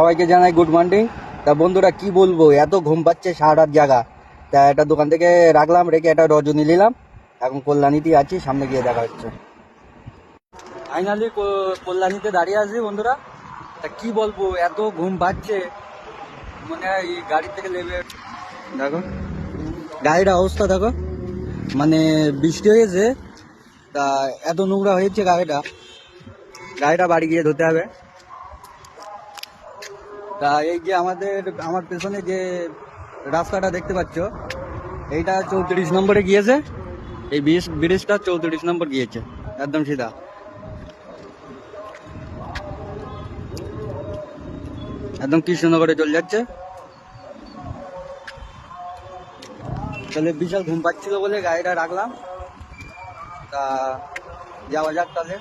সবাইকে জানাই good morning. তা বন্ধুরা কি বলবো, এত ঘুম পাচ্ছে সারাটার জায়গা। তা একটা দোকান থেকে রাখলাম, রেখে একটা রজনী নিলাম। এখন কল্যাণীতে আছি, সামনে গিয়ে দেখা হচ্ছে। ফাইনালি কল্যাণীতে দাঁড়িয়ে আছি বন্ধুরা। তা কি বলবো, এত ঘুম পাচ্ছে, মনে হয় এই গাড়ি থেকে নেমে। দেখো গাড়ির অবস্থা দেখো, মানে বৃষ্টি হয়েছে, তা এত নোংরা হয়েছে গাড়িটা বাড়ি গিয়ে ধুতে হবে। তা এই যে আমার পেছনে যে রাস্তাটা দেখতে পাচ্ছ, এইটা 34 নম্বরে গিয়েছে। এই ব্রিজটা 34 নম্বর গিয়েছে, একদম সিধা। একদম কৃষ্ণনগরে চলে যাচ্ছে। তাহলে বিশাল ঘুম পাচ্ছিল বলে গাড়িটা রাখলাম। তা যাওয়া যাক তাহলে।